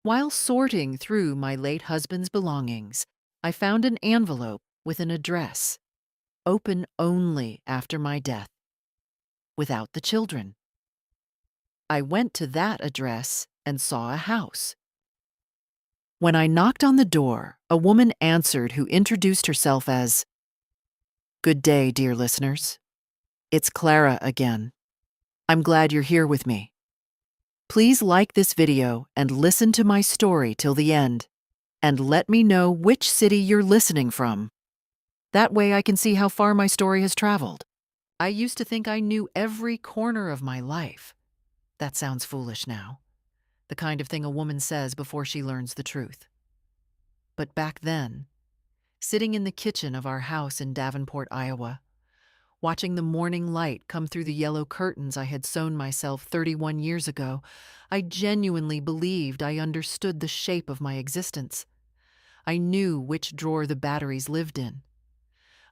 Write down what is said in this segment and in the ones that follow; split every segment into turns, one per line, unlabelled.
While sorting through my late husband's belongings, I found an envelope with an address, open only after my death, without the children. I went to that address and saw a house. When I knocked on the door, a woman answered who introduced herself as, "Good day, dear listeners. It's Clara again. I'm glad you're here with me. Please like this video and listen to my story till the end, and let me know which city you're listening from. That way I can see how far my story has traveled. I used to think I knew every corner of my life. That sounds foolish now. The kind of thing a woman says before she learns the truth. But back then, sitting in the kitchen of our house in Davenport, Iowa, watching the morning light come through the yellow curtains I had sewn myself 31 years ago, I genuinely believed I understood the shape of my existence. I knew which drawer the batteries lived in.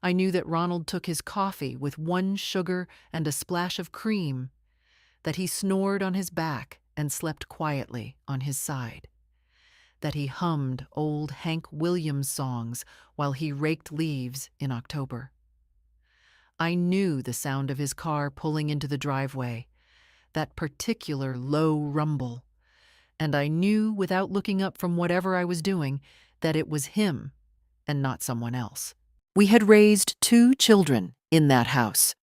I knew that Ronald took his coffee with 1 sugar and a splash of cream, that he snored on his back and slept quietly on his side, that he hummed old Hank Williams songs while he raked leaves in October. I knew the sound of his car pulling into the driveway, that particular low rumble, and I knew without looking up from whatever I was doing that it was him and not someone else. We had raised 2 children in that house.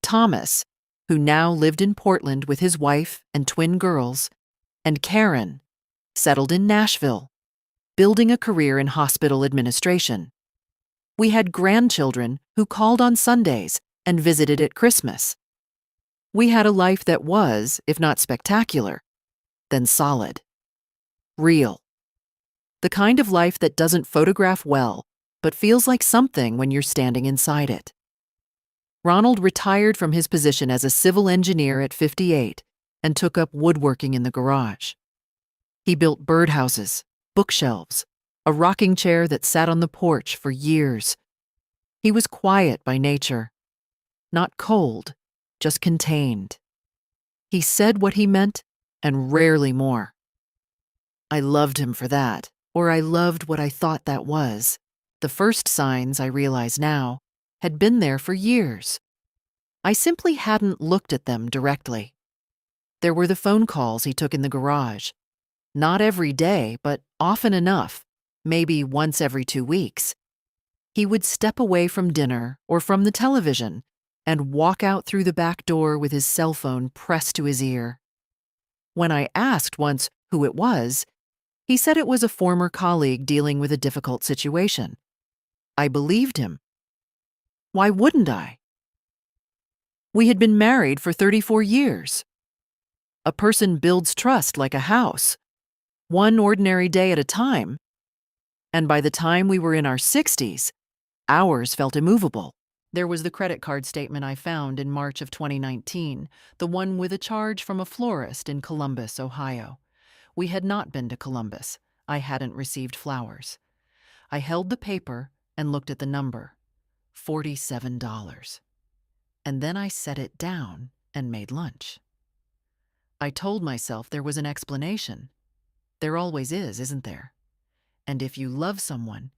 Thomas, who now lived in Portland with his wife and twin girls, and Karen, settled in Nashville, building a career in hospital administration. We had grandchildren who called on Sundays and visited at Christmas. We had a life that was, if not spectacular, then solid. Real. The kind of life that doesn't photograph well, but feels like something when you're standing inside it. Ronald retired from his position as a civil engineer at 58 and took up woodworking in the garage. He built birdhouses, bookshelves, a rocking chair that sat on the porch for years. He was quiet by nature, not cold, just contained. He said what he meant and rarely more. I loved him for that, or I loved what I thought that was. The first signs, I realize now, had been there for years. I simply hadn't looked at them directly. There were the phone calls he took in the garage. Not every day, but often enough, maybe once every 2 weeks. He would step away from dinner or from the television and walk out through the back door with his cell phone pressed to his ear. When I asked once who it was, he said it was a former colleague dealing with a difficult situation. I believed him. Why wouldn't I? We had been married for 34 years. A person builds trust like a house, one ordinary day at a time, and by the time we were in our 60s, ours felt immovable. There was the credit card statement I found in March of 2019, the one with a charge from a florist in Columbus, Ohio. We had not been to Columbus. I hadn't received flowers. I held the paper and looked at the number, $47. And then I set it down and made lunch. I told myself there was an explanation. There always is, isn't there? And if you love someone,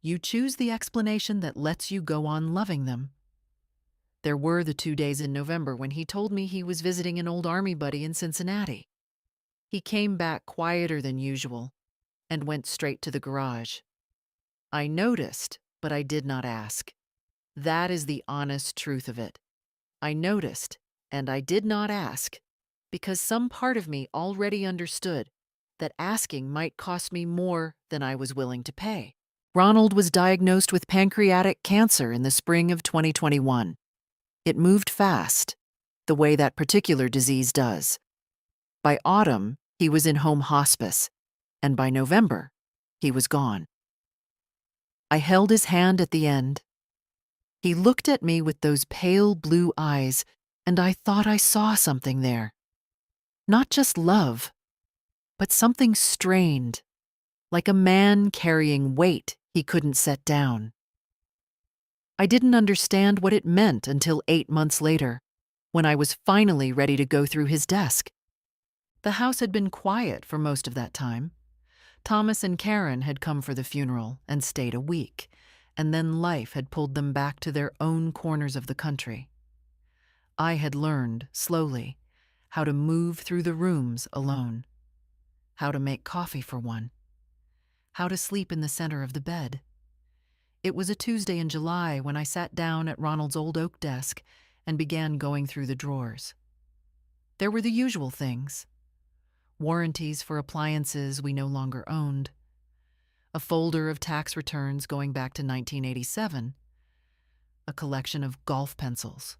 you choose the explanation that lets you go on loving them. There were the 2 days in November when he told me he was visiting an old Army buddy in Cincinnati. He came back quieter than usual and went straight to the garage. I noticed, but I did not ask. That is the honest truth of it. I noticed, and I did not ask, because some part of me already understood that asking might cost me more than I was willing to pay. Ronald was diagnosed with pancreatic cancer in the spring of 2021. It moved fast, the way that particular disease does. By autumn, he was in home hospice, and by November, he was gone. I held his hand at the end. He looked at me with those pale blue eyes, and I thought I saw something there. Not just love, but something strained, like a man carrying weight he couldn't set down. I didn't understand what it meant until 8 months later, when I was finally ready to go through his desk. The house had been quiet for most of that time. Thomas and Karen had come for the funeral and stayed a week, and then life had pulled them back to their own corners of the country. I had learned, slowly, how to move through the rooms alone, how to make coffee for one, how to sleep in the center of the bed. It was a Tuesday in July when I sat down at Ronald's old oak desk and began going through the drawers. There were the usual things: warranties for appliances we no longer owned, a folder of tax returns going back to 1987, a collection of golf pencils.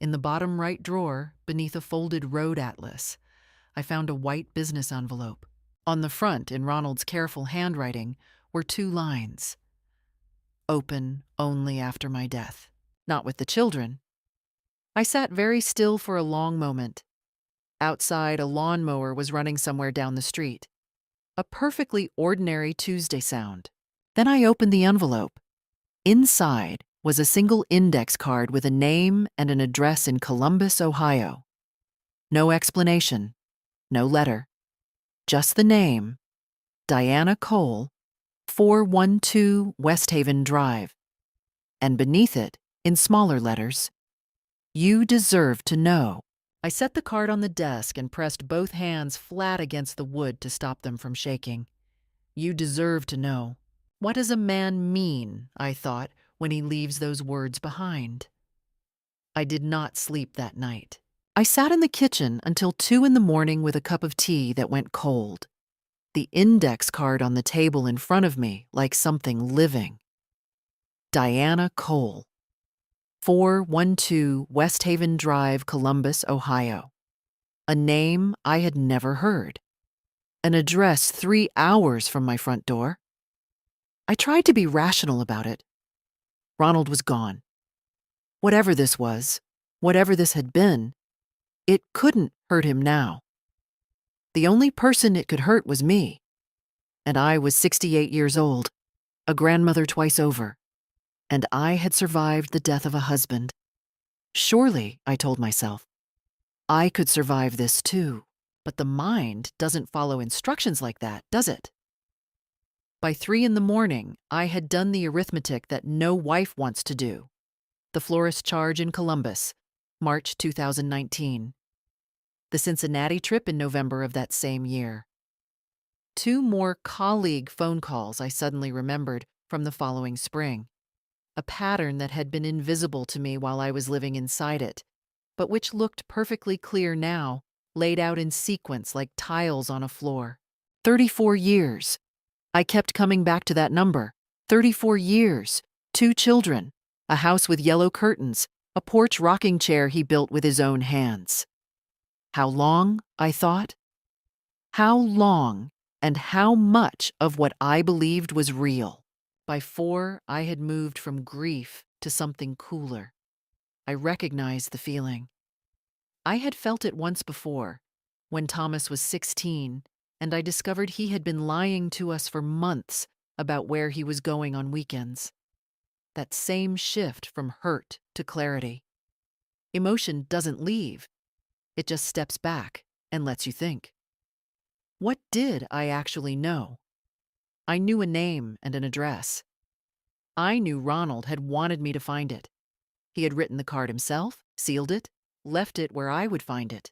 In the bottom right drawer, beneath a folded road atlas, I found a white business envelope. On the front, in Ronald's careful handwriting, were 2 lines: "Open only after my death." Not with the children. I sat very still for a long moment. Outside, a lawnmower was running somewhere down the street. A perfectly ordinary Tuesday sound. Then I opened the envelope. Inside was a single index card with a name and an address in Columbus, Ohio. No explanation, no letter. Just the name, Diana Cole, 412 West Haven Drive. And beneath it, in smaller letters, "You deserve to know." I set the card on the desk and pressed both hands flat against the wood to stop them from shaking. You deserve to know. What does a man mean, I thought, when he leaves those words behind? I did not sleep that night. I sat in the kitchen until 2 in the morning with a cup of tea that went cold. The index card on the table in front of me like something living. Diana Cole, 412 West Haven Drive, Columbus, Ohio. A name I had never heard. An address 3 hours from my front door. I tried to be rational about it. Ronald was gone. Whatever this was, whatever this had been, it couldn't hurt him now. The only person it could hurt was me. And I was 68 years old, a grandmother twice over. And I had survived the death of a husband. Surely, I told myself, I could survive this too. But the mind doesn't follow instructions like that, does it? By 3 in the morning, I had done the arithmetic that no wife wants to do. The florist charge in Columbus, March 2019. The Cincinnati trip in November of that same year. 2 more colleague phone calls I suddenly remembered from the following spring. A pattern that had been invisible to me while I was living inside it, but which looked perfectly clear now, laid out in sequence like tiles on a floor. 34 years. I kept coming back to that number. 34 years, 2 children, a house with yellow curtains, a porch rocking chair he built with his own hands. How long, I thought? How long, and how much of what I believed was real? By 4, I had moved from grief to something cooler. I recognized the feeling. I had felt it once before, when Thomas was 16, and I discovered he had been lying to us for months about where he was going on weekends. That same shift from hurt to clarity. Emotion doesn't leave. It just steps back and lets you think. What did I actually know? I knew a name and an address. I knew Ronald had wanted me to find it. He had written the card himself, sealed it, left it where I would find it.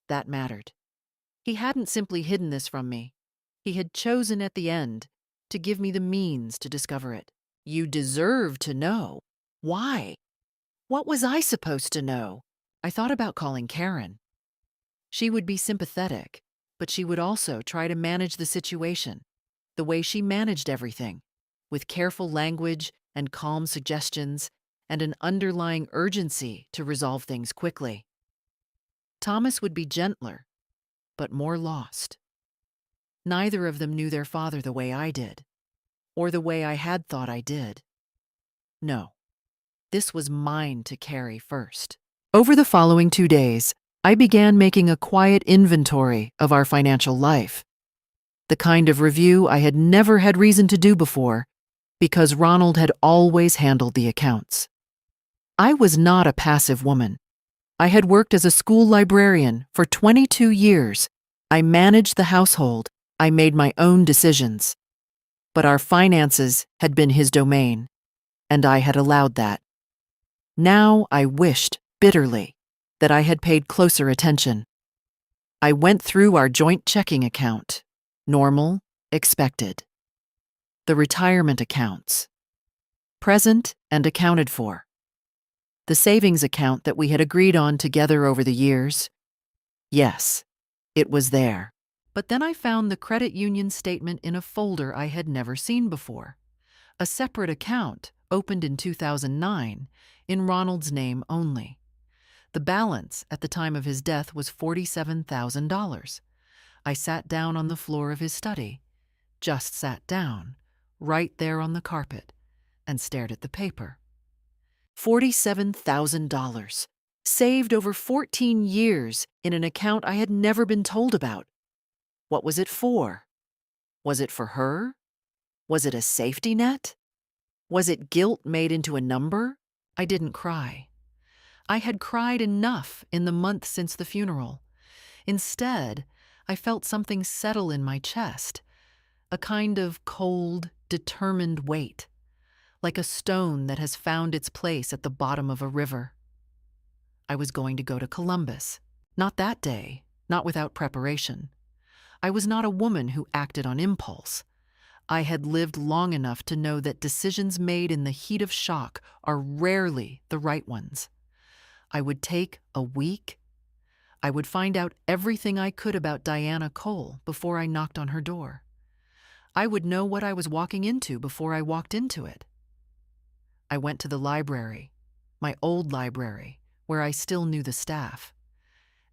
That mattered. He hadn't simply hidden this from me. He had chosen at the end to give me the means to discover it. You deserve to know. Why? What was I supposed to know? I thought about calling Karen. She would be sympathetic, but she would also try to manage the situation, the way she managed everything, with careful language and calm suggestions and an underlying urgency to resolve things quickly. Thomas would be gentler, but more lost. Neither of them knew their father the way I did, or the way I had thought I did. No, this was mine to carry first. Over the following 2 days, I began making a quiet inventory of our financial life, the kind of review I had never had reason to do before, because Ronald had always handled the accounts. I was not a passive woman. I had worked as a school librarian for 22 years. I managed the household I made my own decisions, but our finances had been his domain, and I had allowed that. Now I wished, bitterly, that I had paid closer attention. I went through our joint checking account, normal, expected. The retirement accounts, present and accounted for. The savings account that we had agreed on together over the years, yes, it was there. But then I found the credit union statement in a folder I had never seen before. A separate account, opened in 2009, in Ronald's name only. The balance at the time of his death was $47,000. I sat down on the floor of his study, just sat down, right there on the carpet, and stared at the paper. $47,000, saved over 14 years in an account I had never been told about. What was it for? Was it for her? Was it a safety net? Was it guilt made into a number? I didn't cry. I had cried enough in the month since the funeral. Instead, I felt something settle in my chest, a kind of cold, determined weight, like a stone that has found its place at the bottom of a river. I was going to go to Columbus. Not that day, not without preparation. I was not a woman who acted on impulse. I had lived long enough to know that decisions made in the heat of shock are rarely the right ones. I would take a week. I would find out everything I could about Diana Cole before I knocked on her door. I would know what I was walking into before I walked into it. I went to the library, my old library, where I still knew the staff,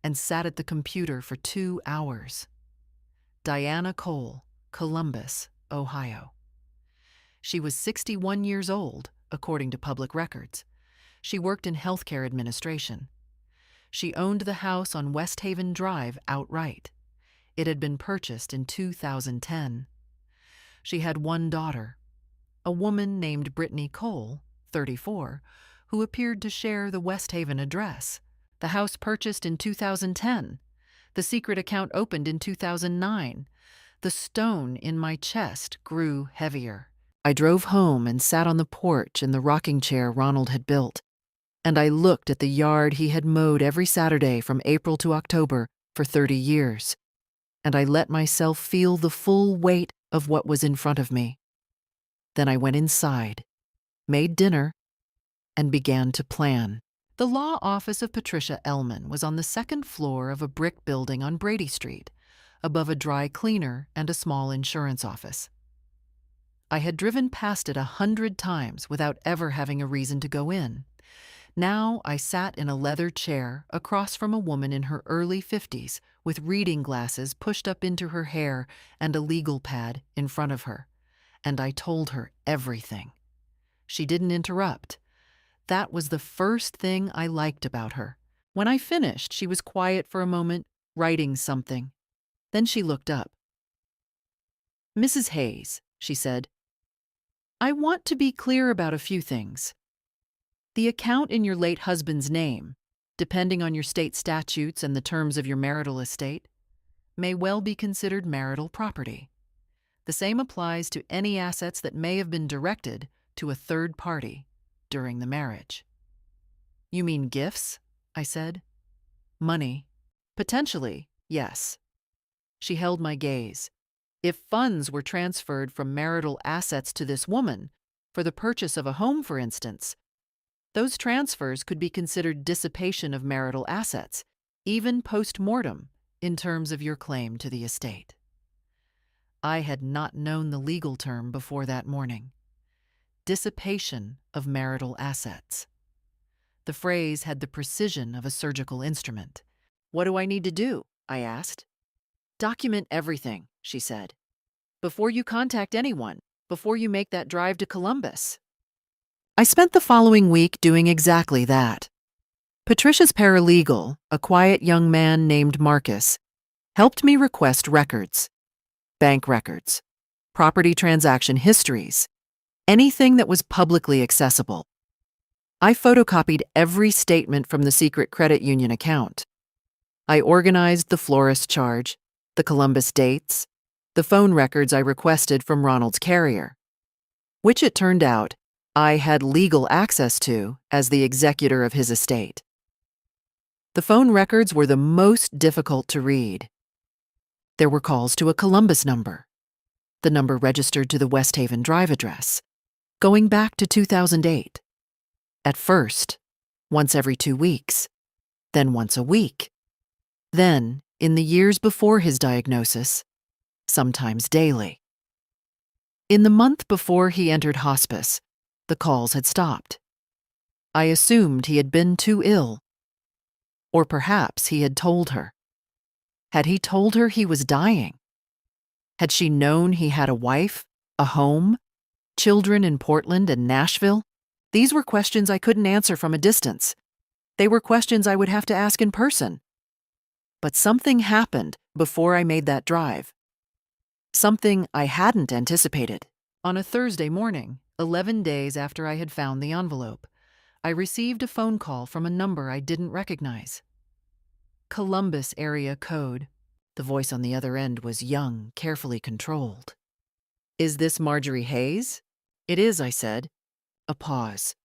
and sat at the computer for 2 hours. Diana Cole, Columbus, Ohio. She was 61 years old, according to public records. She worked in healthcare administration. She owned the house on West Haven Drive outright. It had been purchased in 2010. She had one daughter, a woman named Brittany Cole, 34, who appeared to share the West Haven address. The house purchased in 2010. The secret account opened in 2009. The stone in my chest grew heavier. I drove home and sat on the porch in the rocking chair Ronald had built, and I looked at the yard he had mowed every Saturday from April to October for 30 years, and I let myself feel the full weight of what was in front of me. Then I went inside, made dinner, and began to plan. The law office of Patricia Ellman was on the second floor of a brick building on Brady Street, above a dry cleaner and a small insurance office. I had driven past it 100 times without ever having a reason to go in. Now I sat in a leather chair across from a woman in her early 50s with reading glasses pushed up into her hair and a legal pad in front of her, and I told her everything. She didn't interrupt. That was the first thing I liked about her. When I finished, she was quiet for a moment, writing something. Then she looked up. "Mrs. Hayes," she said, "I want to be clear about a few things. The account in your late husband's name, depending on your state statutes and the terms of your marital estate, may well be considered marital property. The same applies to any assets that may have been directed to a third party during the marriage." "You mean gifts?" I said. "Money? Potentially, yes." She held my gaze. If funds were transferred from marital assets to this woman, for the purchase of a home, for instance, those transfers could be considered dissipation of marital assets, even post-mortem, in terms of your claim to the estate. I had not known the legal term before that morning. Dissipation of marital assets. The phrase had the precision of a surgical instrument. "What do I need to do?" I asked. "Document everything," she said. "Before you contact anyone, before you make that drive to Columbus." I spent the following week doing exactly that. Patricia's paralegal, a quiet young man named Marcus, helped me request records. Bank records, property transaction histories, anything that was publicly accessible. I photocopied every statement from the secret credit union account. I organized the florist charge, the Columbus dates, the phone records I requested from Ronald's carrier, which it turned out I had legal access to as the executor of his estate. The phone records were the most difficult to read. There were calls to a Columbus number, the number registered to the West Haven Drive address, going back to 2008. At first, once every 2 weeks, then once a week. Then, in the years before his diagnosis, sometimes daily. In the month before he entered hospice, the calls had stopped. I assumed he had been too ill. Or perhaps he had told her. Had he told her he was dying? Had she known he had a wife, a home, children in Portland and Nashville? These were questions I couldn't answer from a distance. They were questions I would have to ask in person. But something happened before I made that drive. Something I hadn't anticipated. On a Thursday morning, 11 days after I had found the envelope, I received a phone call from a number I didn't recognize. Columbus area code. The voice on the other end was young, carefully controlled. "Is this Marjorie Hayes?" "It is," I said. A pause.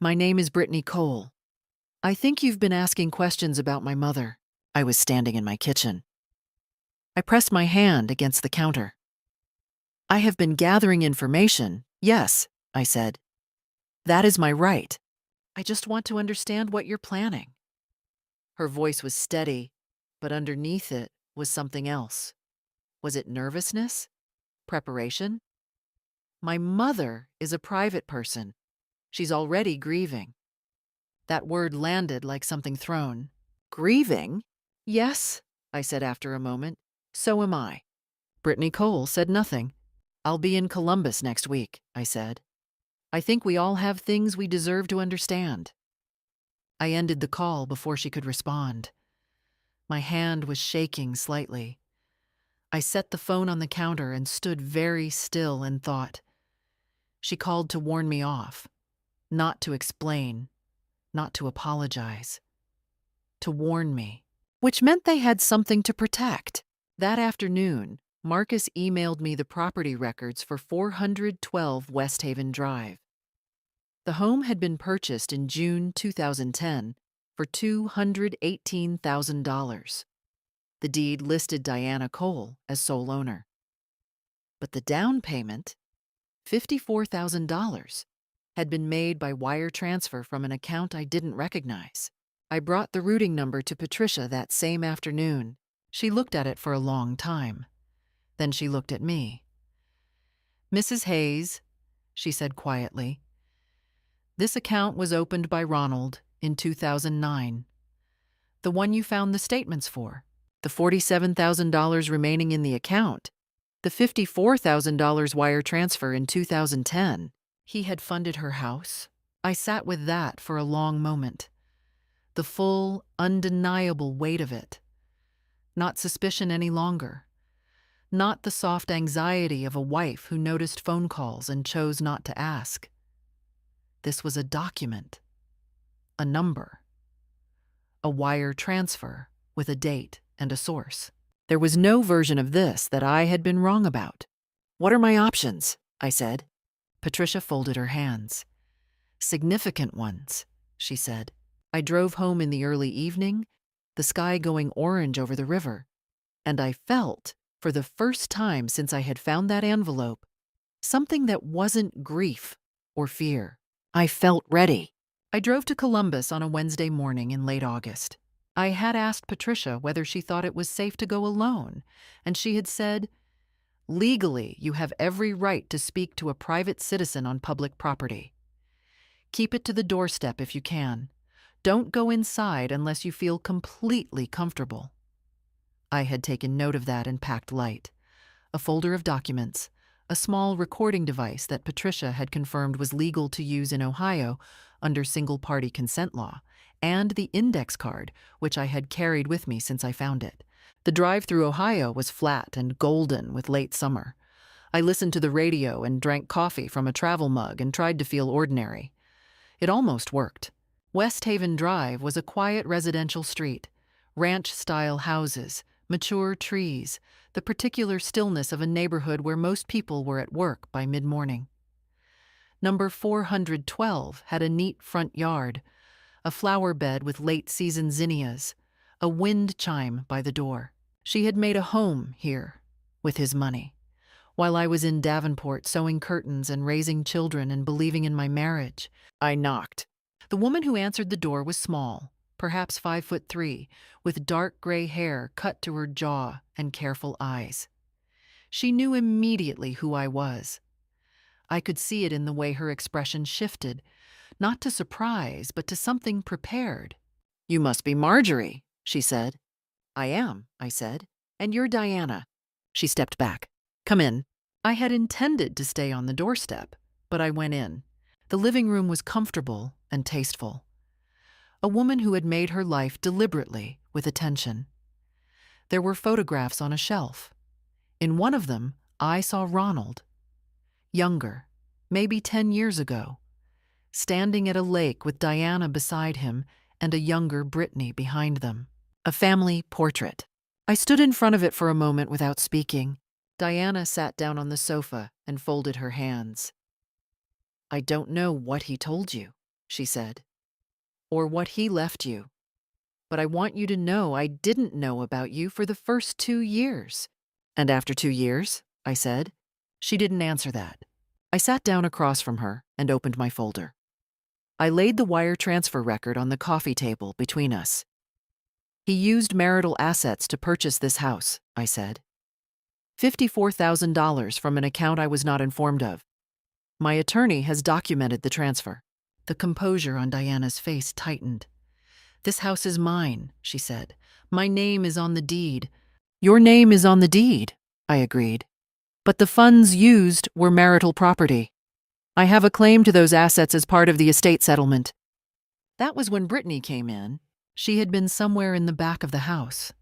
"My name is Brittany Cole. I think you've been asking questions about my mother." I was standing in my kitchen. I pressed my hand against the counter. "I have been gathering information, yes," I said. "That is my right. I just want to understand what you're planning." Her voice was steady, but underneath it was something else. Was it nervousness? Preparation? "My mother is a private person. She's already grieving." That word landed like something thrown. "Grieving?" "Yes," I said after a moment. "So am I." Brittany Cole said nothing. "I'll be in Columbus next week," I said. "I think we all have things we deserve to understand." I ended the call before she could respond. My hand was shaking slightly. I set the phone on the counter and stood very still in thought. She called to warn me off, not to explain, not to apologize, to warn me, which meant they had something to protect. That afternoon, Marcus emailed me the property records for 412 West Haven Drive. The home had been purchased in June 2010 for $218,000. The deed listed Diana Cole as sole owner. But the down payment, $54,000, had been made by wire transfer from an account I didn't recognize. I brought the routing number to Patricia that same afternoon. She looked at it for a long time. Then she looked at me. "Mrs. Hayes," she said quietly, "this account was opened by Ronald in 2009. The one you found the statements for, the $47,000 remaining in the account, the $54,000 wire transfer in 2010. He had funded her house." I sat with that for a long moment. The full, undeniable weight of it. Not suspicion any longer. Not the soft anxiety of a wife who noticed phone calls and chose not to ask. This was a document. A number. A wire transfer with a date and a source. There was no version of this that I had been wrong about. "What are my options?" I said. Patricia folded her hands. "Significant ones," she said. I drove home in the early evening, the sky going orange over the river, and I felt, for the first time since I had found that envelope, something that wasn't grief or fear. I felt ready. I drove to Columbus on a Wednesday morning in late August. I had asked Patricia whether she thought it was safe to go alone, and she had said, "Legally, you have every right to speak to a private citizen on public property. Keep it to the doorstep if you can. Don't go inside unless you feel completely comfortable." I had taken note of that and packed light. A folder of documents, a small recording device that Patricia had confirmed was legal to use in Ohio under single-party consent law, and the index card, which I had carried with me since I found it. The drive through Ohio was flat and golden with late summer. I listened to the radio and drank coffee from a travel mug and tried to feel ordinary. It almost worked. West Haven Drive was a quiet residential street, ranch-style houses, Mature trees, the particular stillness of a neighborhood where most people were at work by mid-morning. Number 412 had a neat front yard, a flower bed with late-season zinnias, a wind chime by the door. She had made a home here, with his money, while I was in Davenport sewing curtains and raising children and believing in my marriage. I knocked. The woman who answered the door was small, perhaps 5'3", with dark gray hair cut to her jaw and careful eyes. She knew immediately who I was. I could see it in the way her expression shifted, not to surprise, but to something prepared. "You must be Marjorie," she said. "I am," I said. "And you're Diana." She stepped back. "Come in." I had intended to stay on the doorstep, but I went in. The living room was comfortable and tasteful. A woman who had made her life deliberately, with attention. There were photographs on a shelf. In one of them, I saw Ronald, younger, maybe 10 years ago, standing at a lake with Diana beside him and a younger Brittany behind them. A family portrait. I stood in front of it for a moment without speaking. Diana sat down on the sofa and folded her hands. "I don't know what he told you," she said, "or what he left you. But I want you to know I didn't know about you for the first 2 years. "And after 2 years?" I said. She didn't answer that. I sat down across from her and opened my folder. I laid the wire transfer record on the coffee table between us. "He used marital assets to purchase this house," I said. $54,000 from an account I was not informed of. My attorney has documented the transfer." The composure on Diana's face tightened. "This house is mine," she said. "My name is on the deed." "Your name is on the deed," I agreed. "But the funds used were marital property. I have a claim to those assets as part of the estate settlement." That was when Brittany came in. She had been somewhere in the back of the house.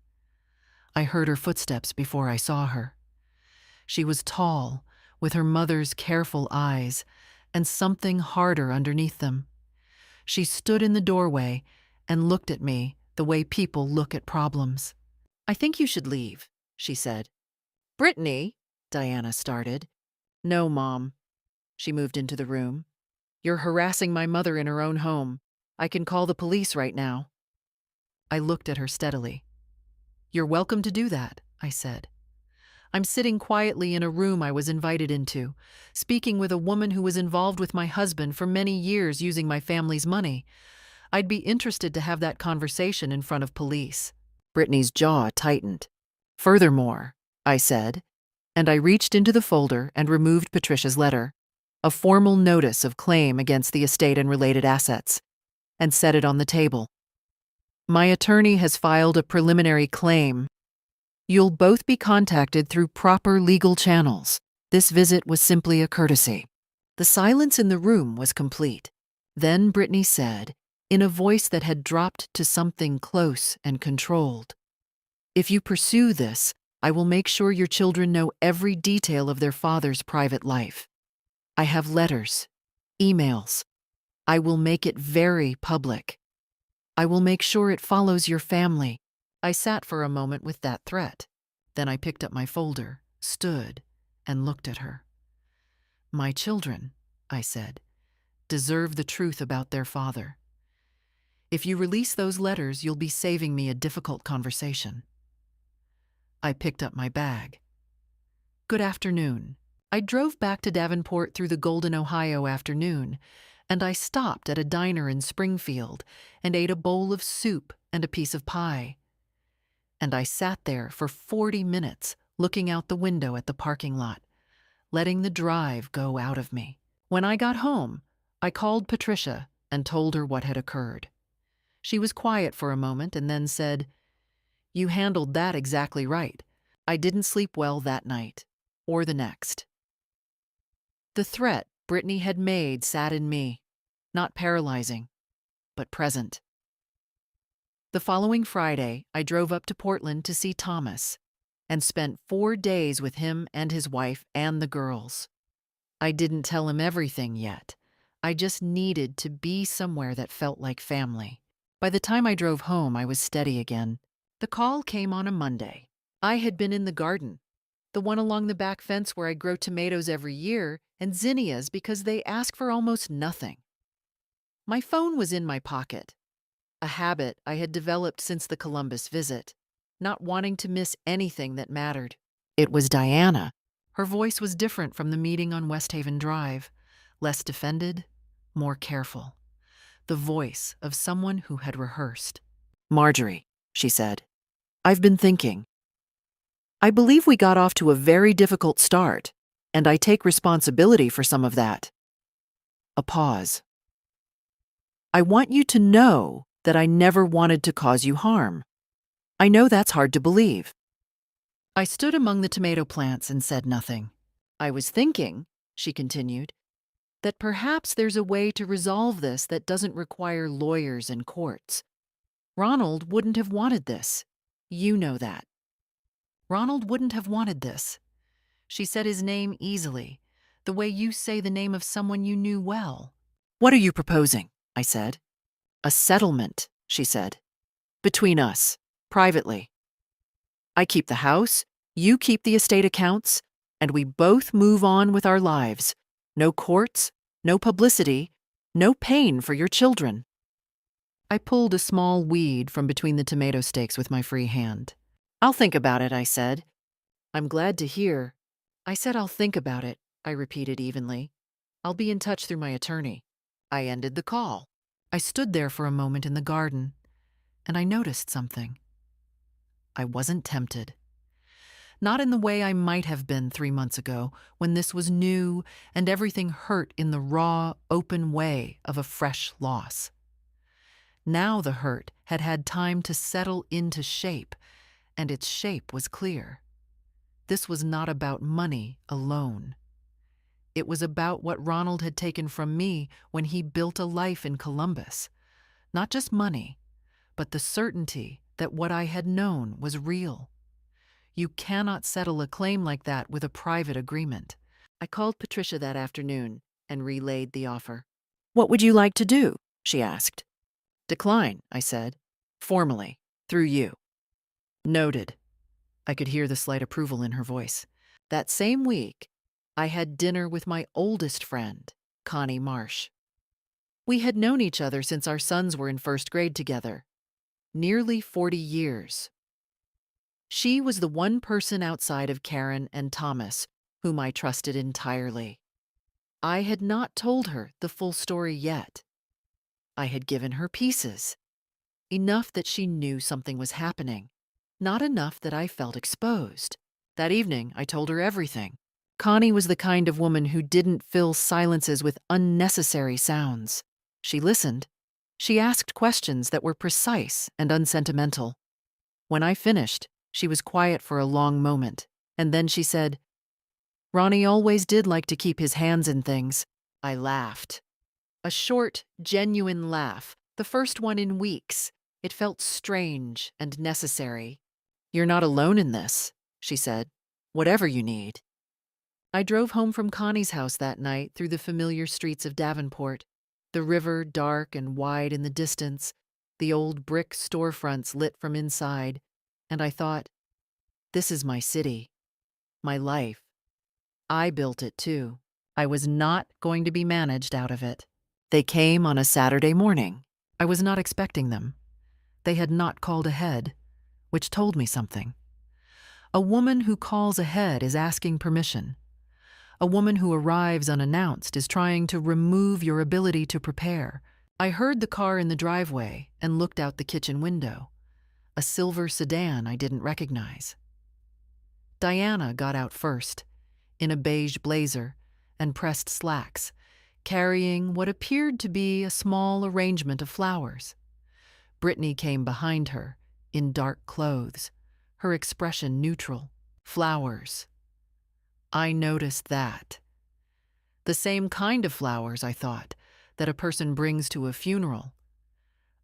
I heard her footsteps before I saw her. She was tall, with her mother's careful eyes, and something harder underneath them. She stood in the doorway and looked at me the way people look at problems. "I think you should leave," she said. "Brittany," Diana started. "No, Mom." She moved into the room. "You're harassing my mother in her own home. I can call the police right now." I looked at her steadily. "You're welcome to do that," I said. "I'm sitting quietly in a room I was invited into, speaking with a woman who was involved with my husband for many years using my family's money. I'd be interested to have that conversation in front of police." Brittany's jaw tightened. "Furthermore," I said, and I reached into the folder and removed Patricia's letter, a formal notice of claim against the estate and related assets, and set it on the table. "My attorney has filed a preliminary claim. You'll both be contacted through proper legal channels. This visit was simply a courtesy." The silence in the room was complete. Then Brittany said, in a voice that had dropped to something close and controlled, "If you pursue this, I will make sure your children know every detail of their father's private life. I have letters, emails. I will make it very public. I will make sure it follows your family." I sat for a moment with that threat. Then I picked up my folder, stood, and looked at her. "My children," I said, "deserve the truth about their father. If you release those letters, you'll be saving me a difficult conversation." I picked up my bag. "Good afternoon." I drove back to Davenport through the golden Ohio afternoon, and I stopped at a diner in Springfield and ate a bowl of soup and a piece of pie. And I sat there for 40 minutes looking out the window at the parking lot, letting the drive go out of me. When I got home, I called Patricia and told her what had occurred. She was quiet for a moment and then said, "You handled that exactly right. I didn't sleep well that night, or the next." The threat Brittany had made sat in me, not paralyzing, but present. The following Friday, I drove up to Portland to see Thomas and spent 4 days with him and his wife and the girls. I didn't tell him everything yet. I just needed to be somewhere that felt like family. By the time I drove home, I was steady again. The call came on a Monday. I had been in the garden, the one along the back fence where I grow tomatoes every year and zinnias because they ask for almost nothing. My phone was in my pocket, a habit I had developed since the Columbus visit, not wanting to miss anything that mattered. It was Diana. Her voice was different from the meeting on West Haven Drive, less defended, more careful. The voice of someone who had rehearsed. "Marjorie," she said, "I've been thinking. I believe we got off to a very difficult start, and I take responsibility for some of that." A pause. "I want you to know that I never wanted to cause you harm. I know that's hard to believe." I stood among the tomato plants and said nothing. "I was thinking," she continued, "that perhaps there's a way to resolve this that doesn't require lawyers and courts. Ronald wouldn't have wanted this. You know that. Ronald wouldn't have wanted this." She said his name easily, the way you say the name of someone you knew well. "What are you proposing?" I said. "A settlement," she said. "Between us, privately. I keep the house, you keep the estate accounts, and we both move on with our lives. No courts, no publicity, no pain for your children." I pulled a small weed from between the tomato stakes with my free hand. "I'll think about it," I said. "I'm glad to hear." I said I'll think about it, I repeated evenly. "I'll be in touch through my attorney." I ended the call. I stood there for a moment in the garden, and I noticed something. I wasn't tempted. Not in the way I might have been 3 months ago, when this was new and everything hurt in the raw, open way of a fresh loss. Now the hurt had had time to settle into shape, and its shape was clear. This was not about money alone. It was about what Ronald had taken from me when he built a life in Columbus. Not just money, but the certainty that what I had known was real. You cannot settle a claim like that with a private agreement. I called Patricia that afternoon and relayed the offer. "What would you like to do?" she asked. "Decline," I said. "Formally, through you." "Noted." I could hear the slight approval in her voice. That same week, I had dinner with my oldest friend, Connie Marsh. We had known each other since our sons were in first grade together. Nearly 40 years. She was the one person outside of Karen and Thomas whom I trusted entirely. I had not told her the full story yet. I had given her pieces. Enough that she knew something was happening. Not enough that I felt exposed. That evening, I told her everything. Connie was the kind of woman who didn't fill silences with unnecessary sounds. She listened. She asked questions that were precise and unsentimental. When I finished, she was quiet for a long moment, and then she said, "Ronnie always did like to keep his hands in things." I laughed. A short, genuine laugh, the first one in weeks. It felt strange and necessary. "You're not alone in this," she said. "Whatever you need." I drove home from Connie's house that night through the familiar streets of Davenport, the river dark and wide in the distance, the old brick storefronts lit from inside, and I thought, this is my city, my life. I built it too. I was not going to be managed out of it. They came on a Saturday morning. I was not expecting them. They had not called ahead, which told me something. A woman who calls ahead is asking permission. A woman who arrives unannounced is trying to remove your ability to prepare. I heard the car in the driveway and looked out the kitchen window. A silver sedan I didn't recognize. Diana got out first, in a beige blazer and pressed slacks, carrying what appeared to be a small arrangement of flowers. Brittany came behind her, in dark clothes, her expression neutral. Flowers. I noticed that. The same kind of flowers, I thought, that a person brings to a funeral.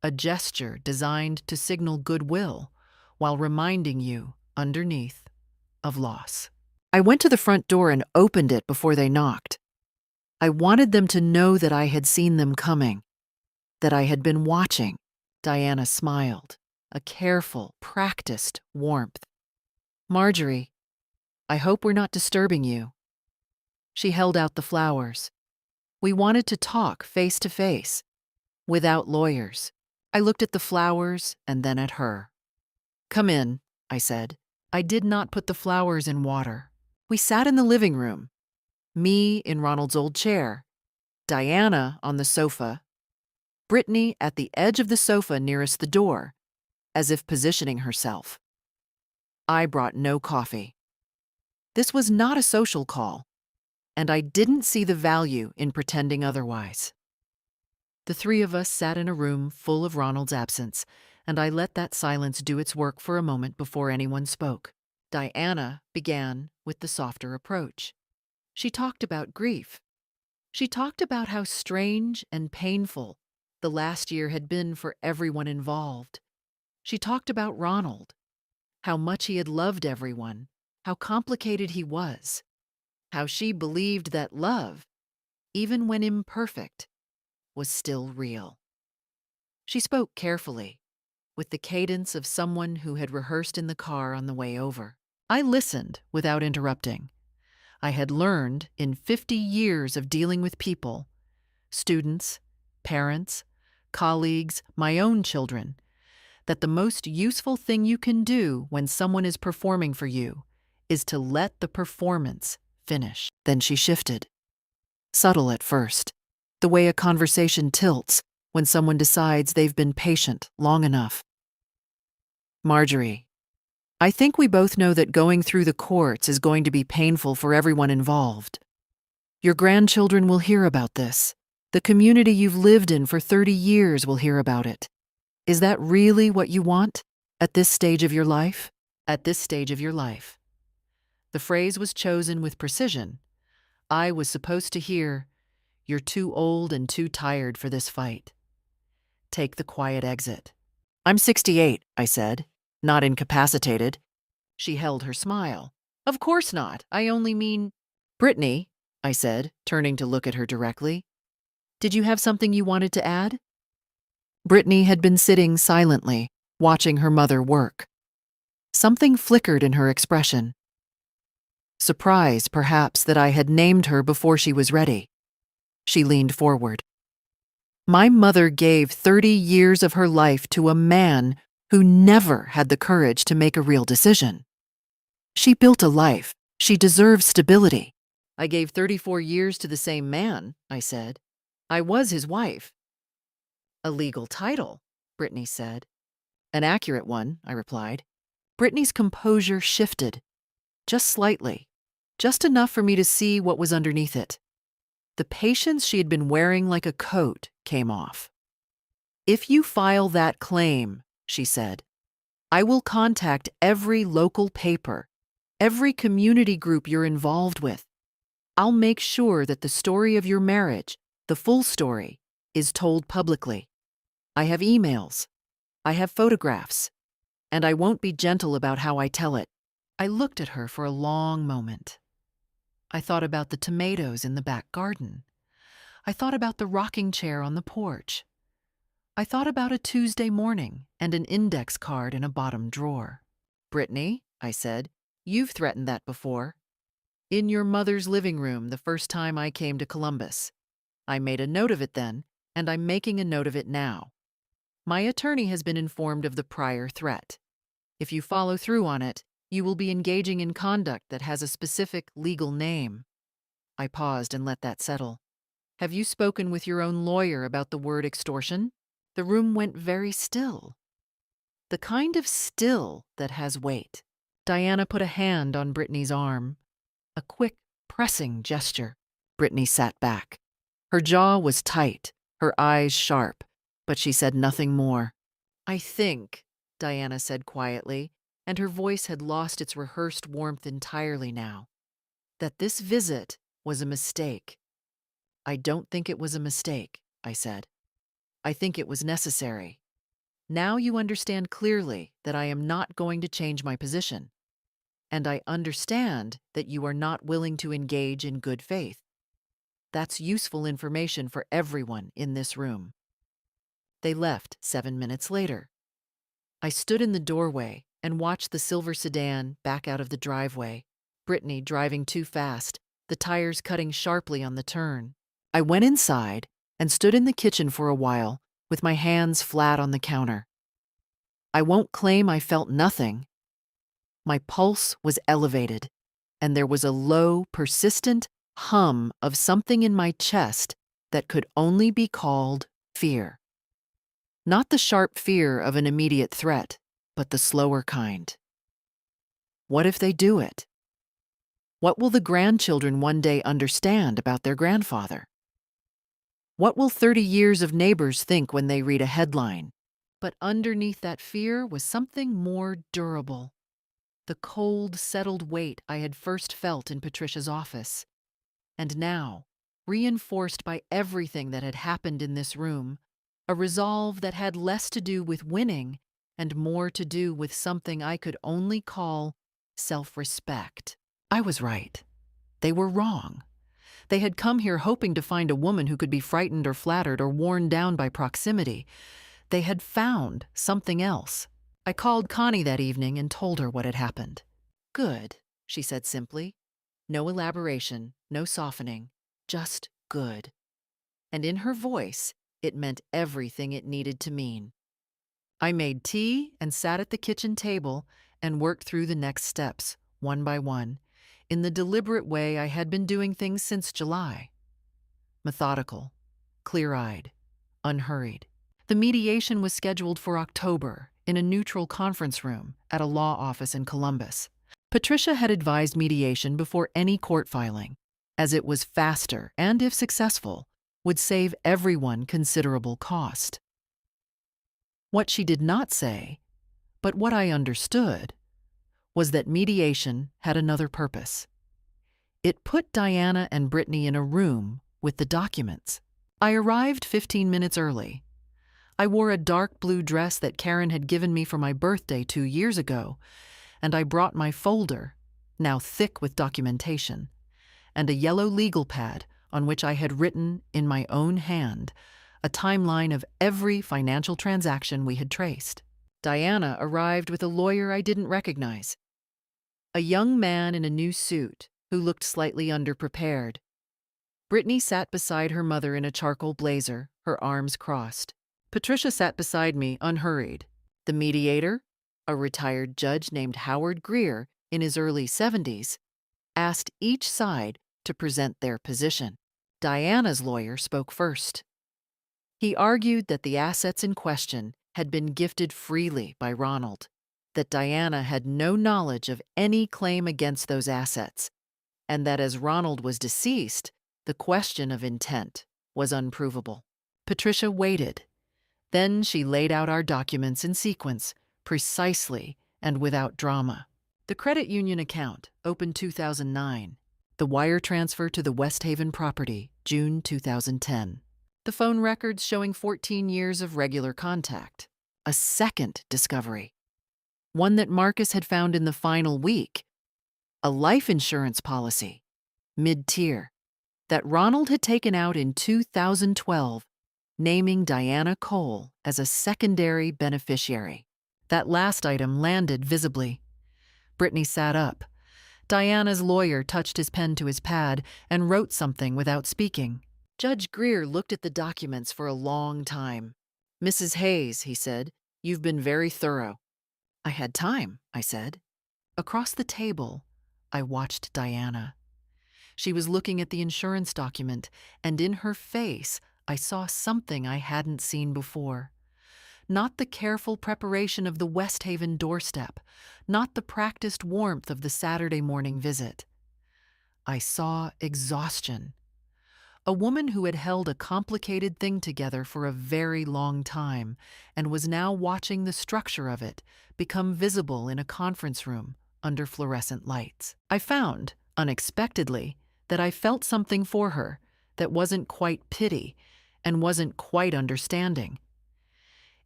A gesture designed to signal goodwill while reminding you, underneath, of loss. I went to the front door and opened it before they knocked. I wanted them to know that I had seen them coming, that I had been watching. Diana smiled, a careful, practiced warmth. Marjorie, I hope we're not disturbing you. She held out the flowers. We wanted to talk face to face, without lawyers. I looked at the flowers and then at her. Come in, I said. I did not put the flowers in water. We sat in the living room, me in Ronald's old chair, Diana on the sofa, Brittany at the edge of the sofa nearest the door, as if positioning herself. I brought no coffee. This was not a social call, and I didn't see the value in pretending otherwise. The three of us sat in a room full of Ronald's absence, and I let that silence do its work for a moment before anyone spoke. Diana began with the softer approach. She talked about grief. She talked about how strange and painful the last year had been for everyone involved. She talked about Ronald, how much he had loved everyone, how complicated he was, how she believed that love, even when imperfect, was still real. She spoke carefully, with the cadence of someone who had rehearsed in the car on the way over. I listened without interrupting. I had learned in 50 years of dealing with people, students, parents, colleagues, my own children, that the most useful thing you can do when someone is performing for you is to let the performance finish. Then she shifted. Subtle at first, the way a conversation tilts when someone decides they've been patient long enough. Marjorie, I think we both know that going through the courts is going to be painful for everyone involved. Your grandchildren will hear about this. The community you've lived in for 30 years will hear about it. Is that really what you want at this stage of your life? At this stage of your life. The phrase was chosen with precision. I was supposed to hear, "You're too old and too tired for this fight. Take the quiet exit." I'm 68, I said, not incapacitated. She held her smile. Of course not. I only mean... Brittany, I said, turning to look at her directly. Did you have something you wanted to add? Brittany had been sitting silently, watching her mother work. Something flickered in her expression. Surprise, perhaps, that I had named her before she was ready. She leaned forward. My mother gave 30 years of her life to a man who never had the courage to make a real decision. She built a life. She deserves stability. I gave 34 years to the same man, I said. I was his wife. A legal title, Brittany said. An accurate one, I replied. Brittany's composure shifted, just slightly, just enough for me to see what was underneath it. The patience she had been wearing like a coat came off. If you file that claim, she said, I will contact every local paper, every community group you're involved with. I'll make sure that the story of your marriage, the full story, is told publicly. I have emails. I have photographs. And I won't be gentle about how I tell it. I looked at her for a long moment. I thought about the tomatoes in the back garden. I thought about the rocking chair on the porch. I thought about a Tuesday morning and an index card in a bottom drawer. Brittany, I said, you've threatened that before. In your mother's living room the first time I came to Columbus. I made a note of it then, and I'm making a note of it now. My attorney has been informed of the prior threat. If you follow through on it, you will be engaging in conduct that has a specific legal name. I paused and let that settle. Have you spoken with your own lawyer about the word extortion? The room went very still. The kind of still that has weight. Diana put a hand on Brittany's arm. A quick, pressing gesture. Brittany sat back. Her jaw was tight, her eyes sharp, but she said nothing more. I think, Diana said quietly, and her voice had lost its rehearsed warmth entirely now, that this visit was a mistake. I don't think it was a mistake, I said. I think it was necessary. Now you understand clearly that I am not going to change my position. And I understand that you are not willing to engage in good faith. That's useful information for everyone in this room. They left 7 minutes later. I stood in the doorway, and watched the silver sedan back out of the driveway, Brittany driving too fast, the tires cutting sharply on the turn. I went inside and stood in the kitchen for a while, with my hands flat on the counter. I won't claim I felt nothing. My pulse was elevated, and there was a low, persistent hum of something in my chest that could only be called fear. Not the sharp fear of an immediate threat, but the slower kind. What if they do it? What will the grandchildren one day understand about their grandfather? What will 30 years of neighbors think when they read a headline? But underneath that fear was something more durable. The cold, settled weight I had first felt in Patricia's office. And now, reinforced by everything that had happened in this room, a resolve that had less to do with winning and more to do with something I could only call self-respect. I was right. They were wrong. They had come here hoping to find a woman who could be frightened or flattered or worn down by proximity. They had found something else. I called Connie that evening and told her what had happened. "Good," she said simply. No elaboration, no softening, just good. And in her voice, it meant everything it needed to mean. I made tea and sat at the kitchen table and worked through the next steps, one by one, in the deliberate way I had been doing things since July. Methodical, clear-eyed, unhurried. The mediation was scheduled for October in a neutral conference room at a law office in Columbus. Patricia had advised mediation before any court filing, as it was faster and, if successful, would save everyone considerable cost. What she did not say, but what I understood, was that mediation had another purpose. It put Diana and Brittany in a room with the documents. I arrived 15 minutes early. I wore a dark blue dress that Karen had given me for my birthday 2 years ago, and I brought my folder, now thick with documentation, and a yellow legal pad on which I had written in my own hand a timeline of every financial transaction we had traced. Diana arrived with a lawyer I didn't recognize, a young man in a new suit who looked slightly underprepared. Brittany sat beside her mother in a charcoal blazer, her arms crossed. Patricia sat beside me, unhurried. The mediator, a retired judge named Howard Greer in his early 70s, asked each side to present their position. Diana's lawyer spoke first. He argued that the assets in question had been gifted freely by Ronald, that Diana had no knowledge of any claim against those assets, and that as Ronald was deceased, the question of intent was unprovable. Patricia waited. Then she laid out our documents in sequence, precisely and without drama. The credit union account, opened 2009. The wire transfer to the West Haven property, June 2010. The phone records showing 14 years of regular contact. A second discovery. One that Marcus had found in the final week. A life insurance policy, mid-tier, that Ronald had taken out in 2012, naming Diana Cole as a secondary beneficiary. That last item landed visibly. Brittany sat up. Diana's lawyer touched his pen to his pad and wrote something without speaking. Judge Greer looked at the documents for a long time. "Mrs. Hayes," he said, "you've been very thorough." "I had time," I said. Across the table, I watched Diana. She was looking at the insurance document, and in her face, I saw something I hadn't seen before. Not the careful preparation of the West Haven doorstep, not the practiced warmth of the Saturday morning visit. I saw exhaustion. A woman who had held a complicated thing together for a very long time and was now watching the structure of it become visible in a conference room under fluorescent lights. I found, unexpectedly, that I felt something for her that wasn't quite pity and wasn't quite understanding.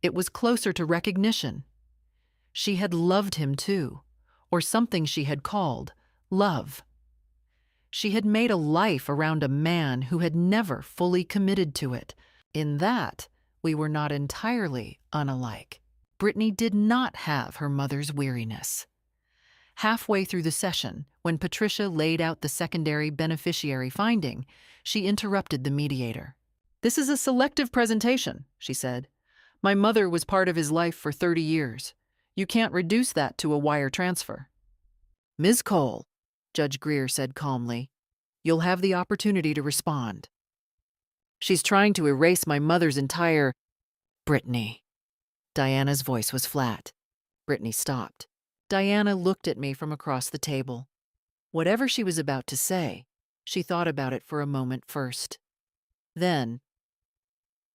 It was closer to recognition. She had loved him too, or something she had called love. She had made a life around a man who had never fully committed to it. In that, we were not entirely unalike. Brittany did not have her mother's weariness. Halfway through the session, when Patricia laid out the secondary beneficiary finding, she interrupted the mediator. "This is a selective presentation," she said. "My mother was part of his life for 30 years. You can't reduce that to a wire transfer." "Ms. Cole," Judge Greer said calmly, "you'll have the opportunity to respond." "She's trying to erase my mother's entire—" "Brittany." Diana's voice was flat. Brittany stopped. Diana looked at me from across the table. Whatever she was about to say, she thought about it for a moment first. Then,